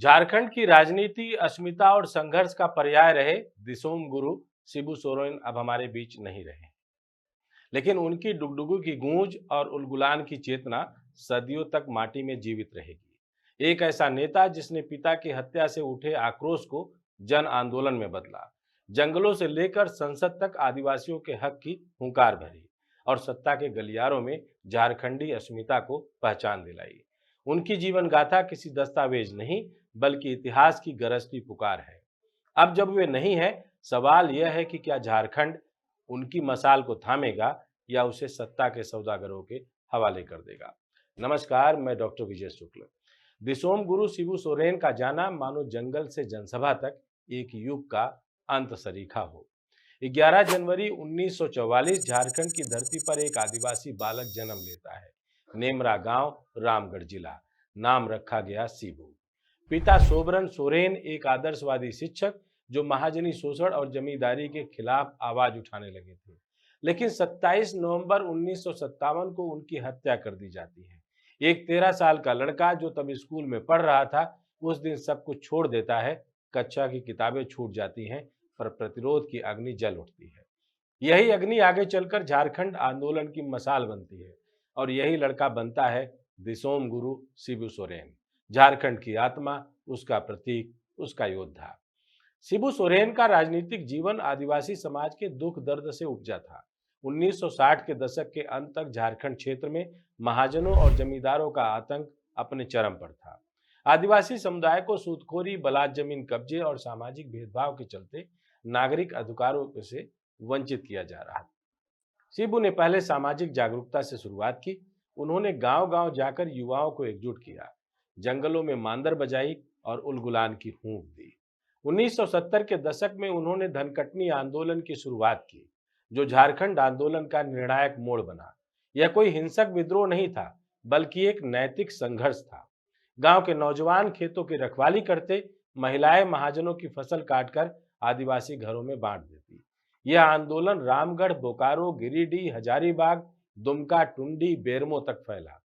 झारखंड की राजनीति अस्मिता और संघर्ष का पर्याय रहे दिसोम गुरु शिबू सोरेन अब हमारे बीच नहीं रहे, लेकिन उनकी डुगडुगु की गूंज और उलगुलान की चेतना सदियों तक माटी में जीवित रहेगी। एक ऐसा नेता जिसने पिता की हत्या से उठे आक्रोश को जन आंदोलन में बदला, जंगलों से लेकर संसद तक आदिवासियों के हक की हुंकार भरी और सत्ता के गलियारों में झारखंडी अस्मिता को पहचान दिलाई। उनकी जीवन गाथा किसी दस्तावेज नहीं, बल्कि इतिहास की गरजती पुकार है। अब जब वे नहीं है, सवाल यह है कि क्या झारखंड उनकी मशाल को थामेगा या उसे सत्ता के सौदागरों के हवाले कर देगा। नमस्कार, मैं डॉक्टर विजय शुक्ल। दिसोम गुरु शिबू सोरेन का जाना मानो जंगल से जनसभा तक एक युग का अंत सरीखा हो। 11 जनवरी 1944 झारखंड की धरती पर एक आदिवासी बालक जन्म लेता है। नेमरा गांव, रामगढ़ जिला। नाम रखा गया शिबू। पिता सोबरन सोरेन एक आदर्शवादी शिक्षक जो महाजनी शोषण और जमींदारी के खिलाफ आवाज उठाने लगे थे, लेकिन 27 नवंबर 1957 को उनकी हत्या कर दी जाती है। एक 13 साल का लड़का जो तब स्कूल में पढ़ रहा था, उस दिन सब कुछ छोड़ देता है। कक्षा की किताबें छूट जाती हैं, पर प्रतिरोध की अग्नि जल उठती है। यही अग्नि आगे चलकर झारखंड आंदोलन की मशाल बनती है और यही लड़का बनता है दिसोम गुरु शिबू सोरेन। झारखंड की आत्मा, उसका प्रतीक, उसका योद्धा। शिबू सोरेन का राजनीतिक जीवन आदिवासी समाज के दुख दर्द से उपजा था। 1960 के दशक के अंत तक झारखंड क्षेत्र में महाजनों और जमींदारों का आतंक अपने चरम पर था। आदिवासी समुदाय को सूदखोरी, बलात् जमीन कब्जे और सामाजिक भेदभाव के चलते नागरिक अधिकारों से वंचित किया जा रहा था। शिबू ने पहले सामाजिक जागरूकता से शुरुआत की। उन्होंने गांव-गांव जाकर युवाओं को एकजुट किया, जंगलों में मांदर बजाई और उलगुलान की फूंक दी। 1970 के दशक में उन्होंने धनकटनी आंदोलन की शुरुआत की, जो झारखंड आंदोलन का निर्णायक मोड़ बना। यह कोई हिंसक विद्रोह नहीं था, बल्कि एक नैतिक संघर्ष था। गांव के नौजवान खेतों की रखवाली करते, महिलाएं महाजनों की फसल काटकर आदिवासी घरों में बांट देती। यह आंदोलन रामगढ़, बोकारो, गिरिडीह, हजारीबाग, दुमका, टुंडी, बेरमो तक फैला।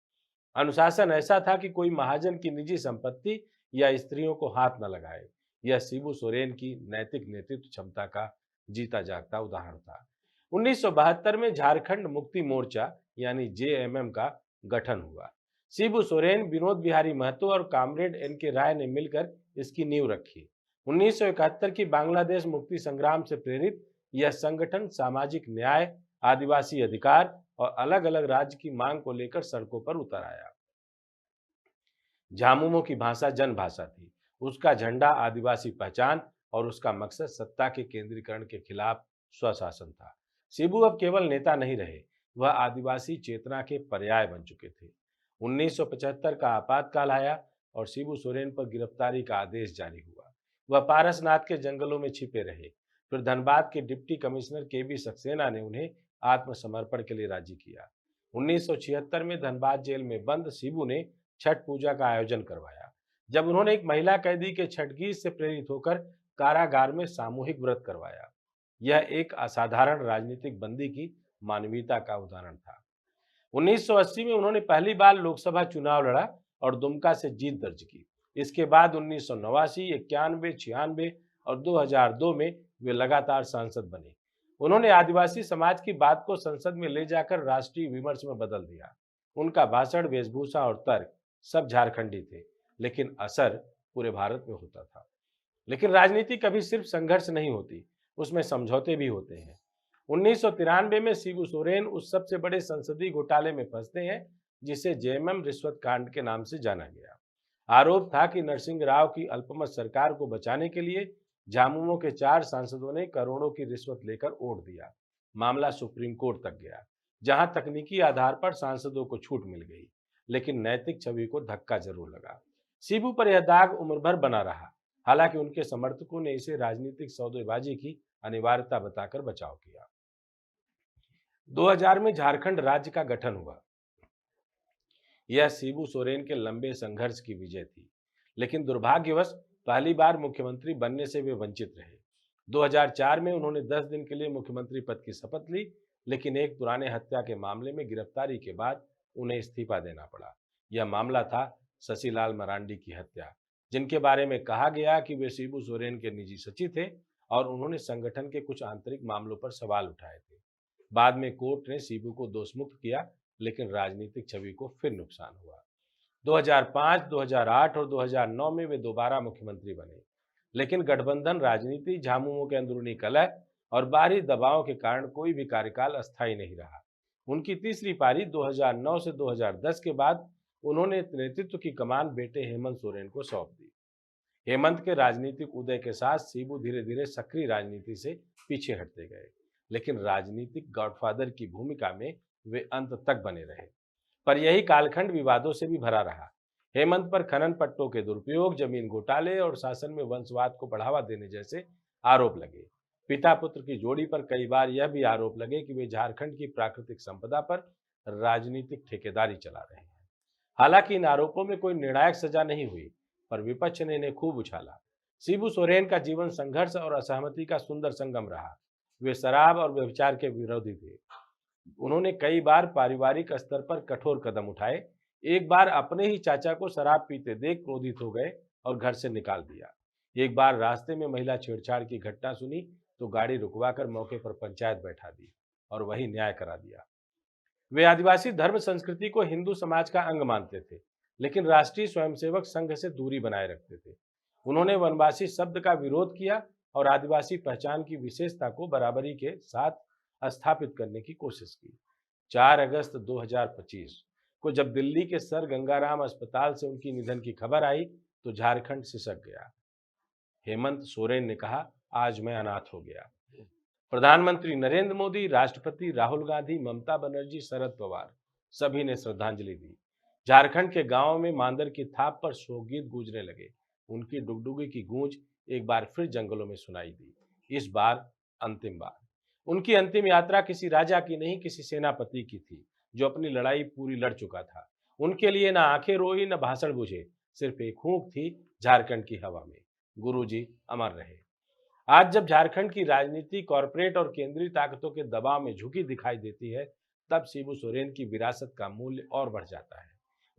अनुशासन ऐसा था कि कोई महाजन की निजी संपत्ति या स्त्रियों को हाथ न लगाए। यह शिबू सोरेन की नैतिक नेतृत्व क्षमता का जीता जागता उदाहरण था। 1972 में झारखंड मुक्ति मोर्चा यानी जेएमएम का गठन हुआ। शिबू सोरेन, विनोद बिहारी महतो और कामरेड एन.के. राय ने मिलकर इसकी नींव रखी। 1971 की बांग्लादेश मुक्ति संग्राम से प्रेरित यह संगठन सामाजिक न्याय, आदिवासी अधिकार और अलग अलग राज्य की मांग को लेकर सड़कों पर उतर आया। झामुमो की भाषा जनभाषा थी, उसका झंडा आदिवासी पहचान और उसका मकसद सत्ता के केंद्रीकरण के खिलाफ स्वशासन था। शिबू अब केवल नेता नहीं रहे, वह आदिवासी चेतना के पर्याय बन चुके थे। 1975 का आपातकाल आया और शिबू सोरेन पर गिरफ्तारी का आदेश जारी हुआ। वह पारसनाथ के जंगलों में छिपे रहे। फिर धनबाद के डिप्टी कमिश्नर के.बी. सक्सेना ने उन्हें आत्मसमर्पण के लिए राजी किया। 1976 में धनबाद जेल में बंद शिबू ने छठ पूजा का आयोजन करवाया, जब उन्होंने एक महिला कैदी के छठ गीत से प्रेरित होकर कारागार में सामूहिक व्रत करवाया। यह एक असाधारण राजनीतिक बंदी की मानवीयता का उदाहरण था। 1980 में उन्होंने पहली बार लोकसभा चुनाव लड़ा और दुमका से जीत दर्ज की। इसके बाद 1989, 91, 96 और 2002 में वे लगातार सांसद बने। उन्होंने आदिवासी समाज की बात को संसद में ले जाकर राष्ट्रीय विमर्श में बदल दिया। उनका भाषण, वेशभूषा और तर्क सब झारखंडी थे, लेकिन असर पूरे भारत में होता था। लेकिन राजनीति कभी सिर्फ संघर्ष नहीं होती, उसमें समझौते भी होते हैं। 1993 में शिबू सोरेन उस सबसे बड़े संसदीय घोटाले में फंसते हैं जिसे जेएमएम रिश्वत कांड के नाम से जाना गया। आरोप था कि नरसिंह राव की अल्पमत सरकार को बचाने के लिए झामुमो के 4 सांसदों ने करोड़ों की रिश्वत लेकर वोट दिया। मामला सुप्रीम कोर्ट तक गया, जहां तकनीकी आधार पर सांसदों को छूट मिल गई, लेकिन नैतिक छवि को धक्का जरूर लगा। शिबू पर यह दाग उम्र भर बना रहा। हालांकि उनके समर्थकों ने इसे राजनीतिक सौदेबाजी की अनिवार्यता बताकर बचाव किया। 2000 में झारखंड राज्य का गठन हुआ। यह शिबू सोरेन के लंबे संघर्ष की विजय थी, लेकिन दुर्भाग्यवश पहली बार मुख्यमंत्री बनने से वे वंचित रहे। 2004 में उन्होंने 10 दिन के लिए मुख्यमंत्री पद की शपथ ली, लेकिन एक पुराने हत्या के मामले में गिरफ्तारी के बाद उन्हें इस्तीफा देना पड़ा। यह मामला था शशिलाल मरांडी की हत्या। जिनके बारे में कहा गया कि वे शिबू सोरेन के निजी सचिव थे और उन्होंने संगठन के कुछ आंतरिक मामलों पर सवाल उठाए थे। बाद में कोर्ट ने शिबू को दोषमुक्त किया, लेकिन राजनीतिक छवि को फिर नुकसान हुआ। 2005, 2008 और 2009 में वे दोबारा मुख्यमंत्री बने, लेकिन गठबंधन राजनीति, झामुमो के अंदरूनी कलह और बाहरी दबाव के कारण कोई भी कार्यकाल अस्थायी नहीं रहा। उनकी तीसरी पारी 2009 से 2010 के बाद उन्होंने नेतृत्व की कमान बेटे हेमंत सोरेन को सौंप दी। हेमंत के राजनीतिक उदय के साथ शिबू धीरे धीरे सक्रिय राजनीति से पीछे हटते गए, लेकिन राजनीतिक गॉडफादर की भूमिका में वे अंत तक बने रहे। पर यही कालखंड विवादों से भी भरा रहा। हेमंत पर खनन पट्टों के दुरुपयोग, जमीन घोटाले और शासन में वंशवाद को बढ़ावा देने जैसे आरोप लगे। पिता पुत्र की जोड़ी पर कई बार यह भी आरोप लगे कि वे झारखंड की प्राकृतिक संपदा पर राजनीतिक ठेकेदारी चला रहे हैं। हालांकि इन आरोपों में कोई निर्णायक सजा नहीं हुई, पर विपक्ष ने इन्हें खूब उछाला। शिबू सोरेन का जीवन संघर्ष और असहमति का सुंदर संगम रहा। वे शराब और व्यभिचार के विरोधी थे। उन्होंने कई बार पारिवारिक स्तर पर कठोर कदम उठाए। एक बार अपने ही चाचा को शराब पीते देख क्रोधित हो गए और घर से निकाल दिया। एक बार रास्ते में महिला छेड़छाड़ की घटना सुनी तो गाड़ी रुकवाकर मौके पर पंचायत बैठा दी और वही न्याय करा दिया। वे आदिवासी धर्म संस्कृति को हिंदू समाज का अंग मानते थे, लेकिन राष्ट्रीय स्वयंसेवक संघ से दूरी बनाए रखते थे। उन्होंने वनवासी शब्द का विरोध किया और आदिवासी पहचान की विशेषता को बराबरी के साथ स्थापित करने की कोशिश की। 4 अगस्त 2025 को जब दिल्ली के सर गंगाराम अस्पताल से उनकी निधन की खबर आई तो झारखंड सिसक गया। हेमंत सोरेन ने कहा, आज मैं अनाथ हो गया। प्रधानमंत्री नरेंद्र मोदी, राष्ट्रपति राहुल गांधी, ममता बनर्जी, शरद पवार सभी ने श्रद्धांजलि दी। झारखंड के गांवों में मांदर की थाप पर शोकगीत गूंजने लगे। उनकी डुगडुगी की गूंज एक बार फिर जंगलों में सुनाई दी, इस बार अंतिम बार। उनकी अंतिम यात्रा किसी राजा की नहीं, किसी सेनापति की थी जो अपनी लड़ाई पूरी लड़ चुका था। उनके लिए ना आंखें रोई, न भाषण बुझे, सिर्फ एक हूंक थी झारखंड की हवा में। गुरुजी अमर रहे। आज जब झारखंड की राजनीति कॉरपोरेट और केंद्रीय ताकतों के दबाव में झुकी दिखाई देती है, तब शिबू सोरेन की विरासत का मूल्य और बढ़ जाता है।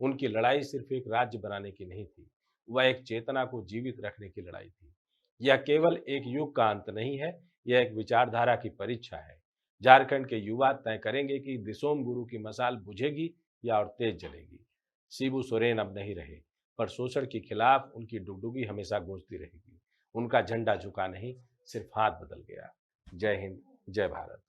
उनकी लड़ाई सिर्फ एक राज्य बनाने की नहीं थी, वह एक चेतना को जीवित रखने की लड़ाई थी। यह केवल एक युग का अंत नहीं है, यह एक विचारधारा की परीक्षा है। झारखंड के युवा तय करेंगे कि दिसोम गुरु की मशाल बुझेगी या और तेज जलेगी। शिबू सोरेन अब नहीं रहे, पर शोषण के खिलाफ उनकी डुगडुगी हमेशा गूंजती रहेगी। उनका झंडा झुका नहीं, सिर्फ हाथ बदल गया। जय हिंद, जय भारत।